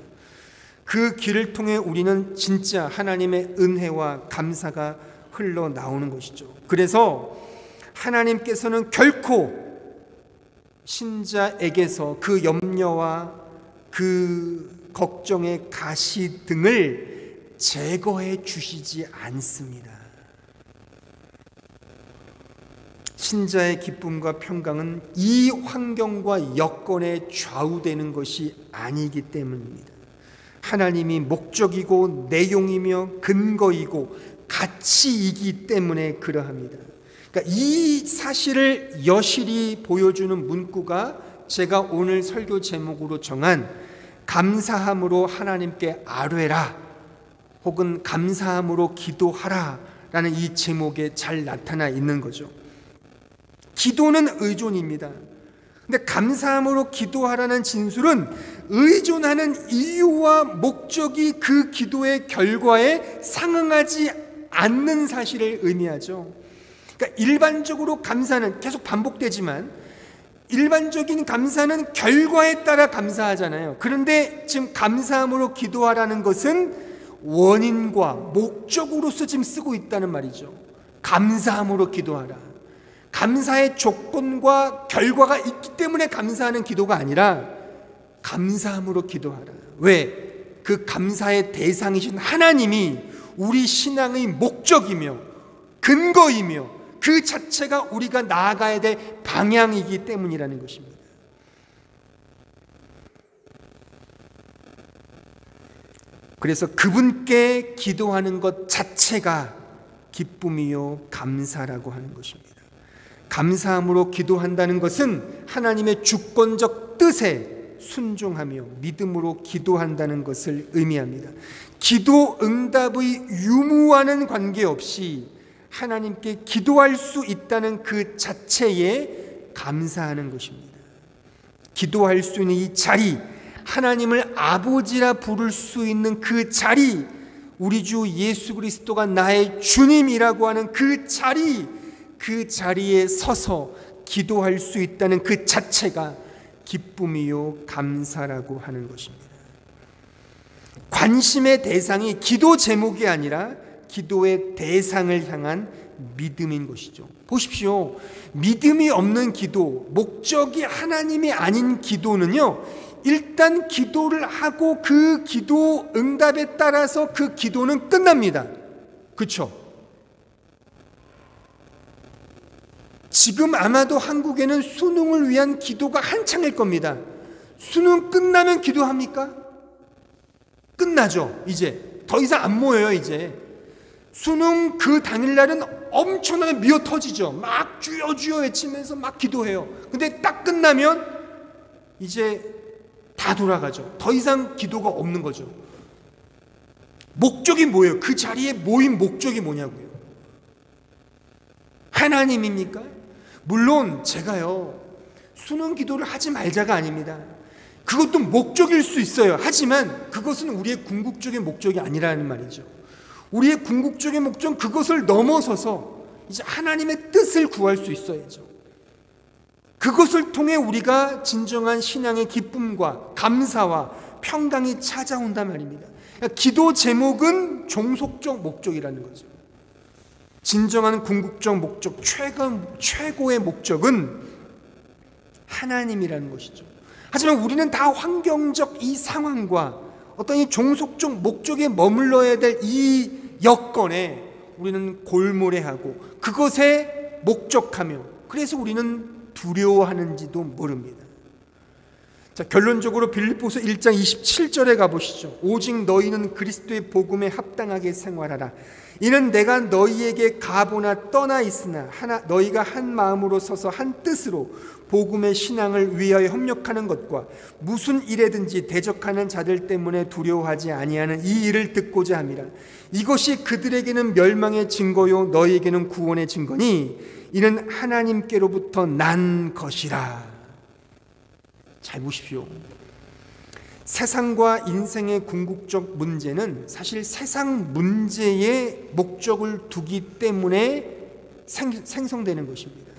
그 길을 통해 우리는 진짜 하나님의 은혜와 감사가 흘러나오는 것이죠. 그래서 하나님께서는 결코 신자에게서 그 염려와 그 걱정의 가시 등을 제거해 주시지 않습니다. 신자의 기쁨과 평강은 이 환경과 여건에 좌우되는 것이 아니기 때문입니다. 하나님이 목적이고 내용이며 근거이고 가치이기 때문에 그러합니다. 그러니까 이 사실을 여실히 보여주는 문구가 제가 오늘 설교 제목으로 정한 감사함으로 하나님께 아뢰라 혹은 감사함으로 기도하라 라는 이 제목에 잘 나타나 있는 거죠. 기도는 의존입니다. 근데 감사함으로 기도하라는 진술은 의존하는 이유와 목적이 그 기도의 결과에 상응하지 않는 사실을 의미하죠. 그러니까 일반적으로 감사는 계속 반복되지만 일반적인 감사는 결과에 따라 감사하잖아요. 그런데 지금 감사함으로 기도하라는 것은 원인과 목적으로서 지금 쓰고 있다는 말이죠. 감사함으로 기도하라. 감사의 조건과 결과가 있기 때문에 감사하는 기도가 아니라 감사함으로 기도하라. 왜? 그 감사의 대상이신 하나님이 우리 신앙의 목적이며 근거이며 그 자체가 우리가 나아가야 될 방향이기 때문이라는 것입니다. 그래서 그분께 기도하는 것 자체가 기쁨이요 감사라고 하는 것입니다. 감사함으로 기도한다는 것은 하나님의 주권적 뜻에 순종하며 믿음으로 기도한다는 것을 의미합니다. 기도 응답의 유무와는 관계없이 하나님께 기도할 수 있다는 그 자체에 감사하는 것입니다. 기도할 수 있는 이 자리, 하나님을 아버지라 부를 수 있는 그 자리, 우리 주 예수 그리스도가 나의 주님이라고 하는 그 자리에 서서 기도할 수 있다는 그 자체가 기쁨이요 감사라고 하는 것입니다. 관심의 대상이 기도 제목이 아니라 기도의 대상을 향한 믿음인 것이죠. 보십시오. 믿음이 없는 기도, 목적이 하나님이 아닌 기도는요, 일단 기도를 하고 그 기도 응답에 따라서 그 기도는 끝납니다. 그렇죠? 지금 아마도 한국에는 수능을 위한 기도가 한창일 겁니다. 수능 끝나면 기도합니까? 끝나죠. 이제 더 이상 안 모여요. 이제 수능 그 당일날은 엄청나게 미어 터지죠. 막 주여 주여 외치면서 막 기도해요. 근데 딱 끝나면 이제 다 돌아가죠. 더 이상 기도가 없는 거죠. 목적이 뭐예요? 그 자리에 모인 목적이 뭐냐고요? 하나님입니까? 물론 제가요, 수능 기도를 하지 말자가 아닙니다. 그것도 목적일 수 있어요. 하지만 그것은 우리의 궁극적인 목적이 아니라는 말이죠. 우리의 궁극적인 목적은 그것을 넘어서서 이제 하나님의 뜻을 구할 수 있어야죠. 그것을 통해 우리가 진정한 신앙의 기쁨과 감사와 평강이 찾아온단 말입니다. 그러니까 기도 제목은 종속적 목적이라는 거죠. 진정한 궁극적 목적, 최고의 목적은 하나님이라는 것이죠. 하지만 우리는 다 환경적 이 상황과 어떤 이 종속적 목적에 머물러야 될 이 여건에 우리는 골몰해하고 그것에 목적하며, 그래서 우리는 두려워하는지도 모릅니다. 자, 결론적으로 빌립보서 1장 27절에 가보시죠. 오직 너희는 그리스도의 복음에 합당하게 생활하라. 이는 내가 너희에게 가보나 떠나 있으나 너희가 한 마음으로 서서 한 뜻으로 복음의 신앙을 위하여 협력하는 것과 무슨 일에든지 대적하는 자들 때문에 두려워하지 아니하는 이 일을 듣고자 함이라. 이것이 그들에게는 멸망의 증거요 너희에게는 구원의 증거니 이는 하나님께로부터 난 것이라. 잘 보십시오. 세상과 인생의 궁극적 문제는 사실 세상 문제에 목적을 두기 때문에 생성되는 것입니다.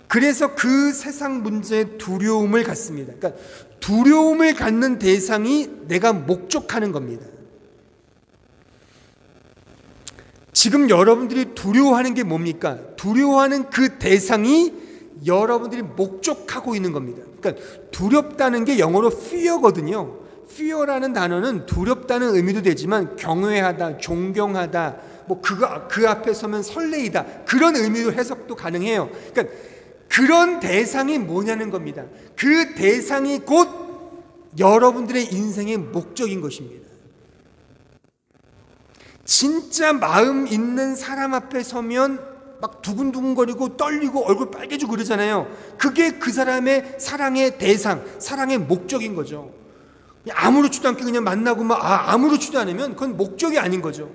그래서 그 세상 문제에 두려움을 갖습니다. 그러니까 두려움을 갖는 대상이 내가 목적하는 겁니다. 지금 여러분들이 두려워하는 게 뭡니까? 두려워하는 그 대상이 여러분들이 목적하고 있는 겁니다. 그러니까 두렵다는 게 영어로 fear거든요. fear라는 단어는 두렵다는 의미도 되지만 경외하다, 존경하다, 뭐 그 앞에 서면 설레이다, 그런 의미로 해석도 가능해요. 그러니까 그런 대상이 뭐냐는 겁니다. 그 대상이 곧 여러분들의 인생의 목적인 것입니다. 진짜 마음 있는 사람 앞에 서면 막 두근두근거리고 떨리고 얼굴 빨개지고 그러잖아요. 그게 그 사람의 사랑의 대상, 사랑의 목적인 거죠. 아무렇지도 않게 그냥 만나고 아무렇지도 않으면 그건 목적이 아닌 거죠.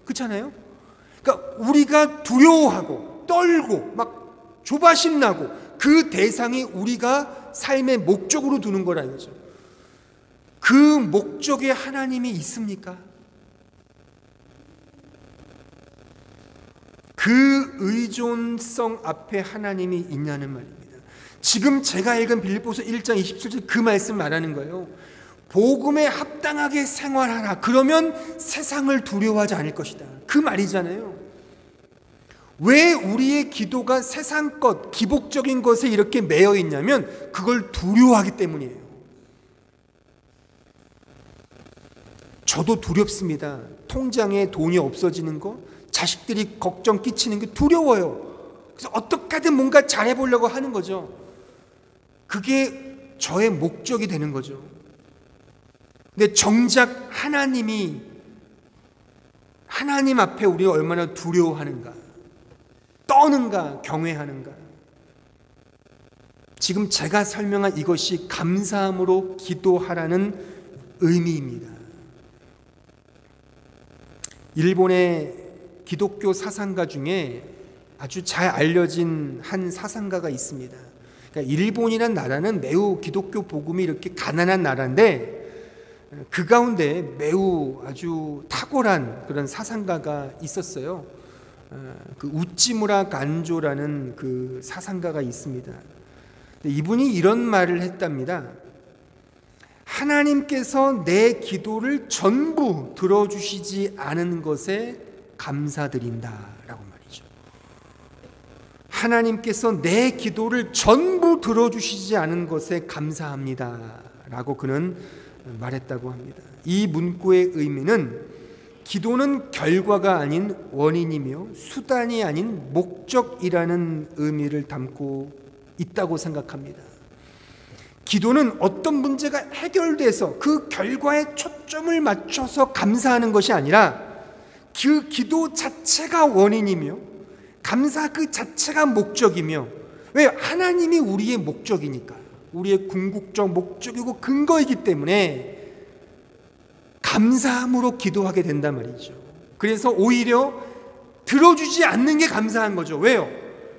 그렇잖아요? 그러니까 우리가 두려워하고 떨고 막 조바심 나고 그 대상이 우리가 삶의 목적으로 두는 거라는 거죠. 그 목적에 하나님이 있습니까? 그 의존성 앞에 하나님이 있냐는 말입니다. 지금 제가 읽은 빌립보서 1장 27절 그 말씀 말하는 거예요. 복음에 합당하게 생활하라. 그러면 세상을 두려워하지 않을 것이다. 그 말이잖아요. 왜 우리의 기도가 세상 것, 기복적인 것에 이렇게 매여 있냐면 그걸 두려워하기 때문이에요. 저도 두렵습니다. 통장에 돈이 없어지는 거, 자식들이 걱정 끼치는 게 두려워요. 그래서 어떻게든 뭔가 잘해보려고 하는 거죠. 그게 저의 목적이 되는 거죠. 근데 정작 하나님 앞에 우리가 얼마나 두려워하는가, 떠는가, 경외하는가. 지금 제가 설명한 이것이 감사함으로 기도하라는 의미입니다. 일본의 기독교 사상가 중에 아주 잘 알려진 한 사상가가 있습니다. 그러니까 일본이란 나라는 매우 기독교 복음이 이렇게 가난한 나라인데 그 가운데 매우 아주 탁월한 그런 사상가가 있었어요. 그 우찌무라 간조라는 그 사상가가 있습니다. 이분이 이런 말을 했답니다. 하나님께서 내 기도를 전부 들어주시지 않은 것에 감사드린다라고 말이죠. 하나님께서 내 기도를 전부 들어주시지 않은 것에 감사합니다라고 그는 말했다고 합니다. 이 문구의 의미는 기도는 결과가 아닌 원인이며 수단이 아닌 목적이라는 의미를 담고 있다고 생각합니다. 기도는 어떤 문제가 해결돼서 그 결과에 초점을 맞춰서 감사하는 것이 아니라 그 기도 자체가 원인이며 감사 그 자체가 목적이며, 왜? 하나님이 우리의 목적이니까, 우리의 궁극적 목적이고 근거이기 때문에 감사함으로 기도하게 된단 말이죠. 그래서 오히려 들어주지 않는 게 감사한 거죠. 왜요?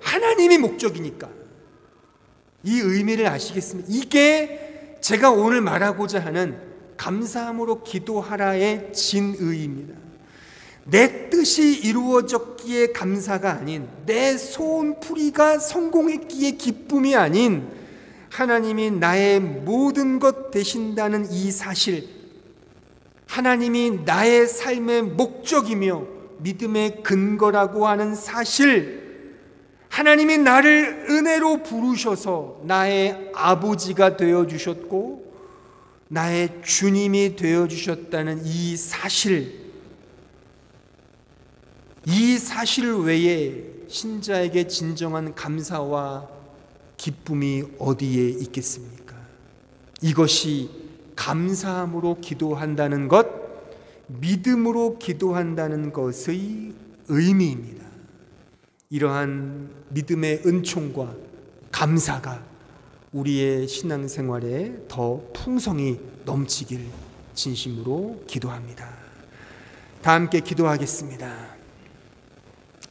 하나님이 목적이니까. 이 의미를 아시겠습니까? 이게 제가 오늘 말하고자 하는 감사함으로 기도하라의 진의입니다. 내 뜻이 이루어졌기에 감사가 아닌, 내 소원풀이가 성공했기에 기쁨이 아닌, 하나님이 나의 모든 것 되신다는 이 사실, 하나님이 나의 삶의 목적이며 믿음의 근거라고 하는 사실, 하나님이 나를 은혜로 부르셔서 나의 아버지가 되어주셨고 나의 주님이 되어주셨다는 이 사실 외에 신자에게 진정한 감사와 기쁨이 어디에 있겠습니까? 이것이 감사함으로 기도한다는 것, 믿음으로 기도한다는 것의 의미입니다. 이러한 믿음의 은총과 감사가 우리의 신앙생활에 더 풍성히 넘치길 진심으로 기도합니다. 다 함께 기도하겠습니다.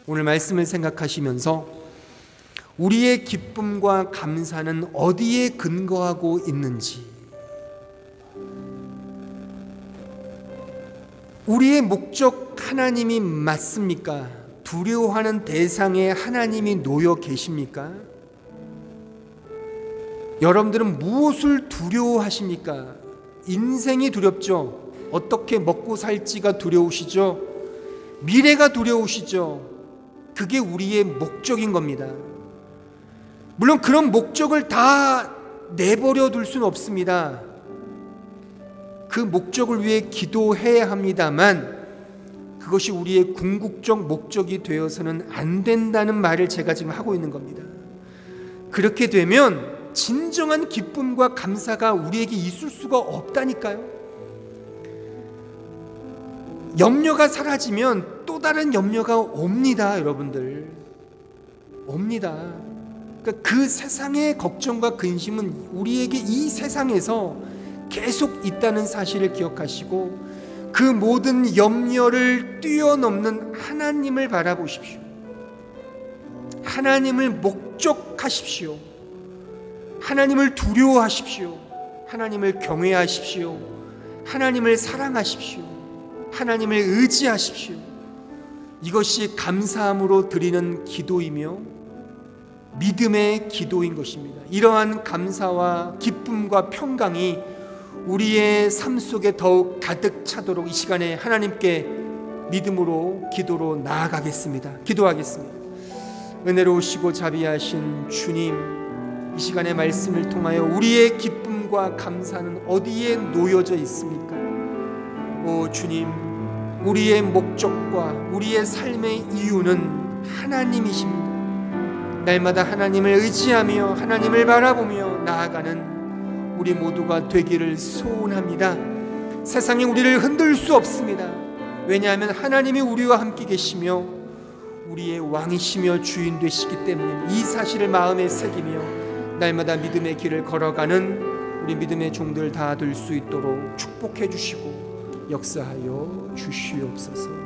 오늘 말씀을 생각하시면서 우리의 기쁨과 감사는 어디에 근거하고 있는지, 우리의 목적 하나님이 맞습니까? 두려워하는 대상에 하나님이 놓여 계십니까? 여러분들은 무엇을 두려워하십니까? 인생이 두렵죠. 어떻게 먹고 살지가 두려우시죠? 미래가 두려우시죠? 그게 우리의 목적인 겁니다. 물론 그런 목적을 다 내버려 둘 수는 없습니다. 그 목적을 위해 기도해야 합니다만 그것이 우리의 궁극적 목적이 되어서는 안 된다는 말을 제가 지금 하고 있는 겁니다. 그렇게 되면 진정한 기쁨과 감사가 우리에게 있을 수가 없다니까요. 염려가 사라지면 또 다른 염려가 옵니다, 여러분들. 옵니다. 그러니까 그 세상의 걱정과 근심은 우리에게 이 세상에서 계속 있다는 사실을 기억하시고 그 모든 염려를 뛰어넘는 하나님을 바라보십시오. 하나님을 목적하십시오. 하나님을 두려워하십시오. 하나님을 경외하십시오. 하나님을 사랑하십시오. 하나님을 의지하십시오. 이것이 감사함으로 드리는 기도이며 믿음의 기도인 것입니다. 이러한 감사와 기쁨과 평강이 우리의 삶 속에 더욱 가득 차도록 이 시간에 하나님께 믿음으로 기도로 나아가겠습니다. 기도하겠습니다. 은혜로우시고 자비하신 주님, 이 시간의 말씀을 통하여 우리의 기쁨과 감사는 어디에 놓여져 있습니까? 오 주님, 우리의 목적과 우리의 삶의 이유는 하나님이십니다. 날마다 하나님을 의지하며 하나님을 바라보며 나아가는 우리 모두가 되기를 소원합니다. 세상이 우리를 흔들 수 없습니다. 왜냐하면 하나님이 우리와 함께 계시며 우리의 왕이시며 주인 되시기 때문에 이 사실을 마음에 새기며 날마다 믿음의 길을 걸어가는 우리 믿음의 종들 다 될 수 있도록 축복해 주시고 역사하여 주시옵소서.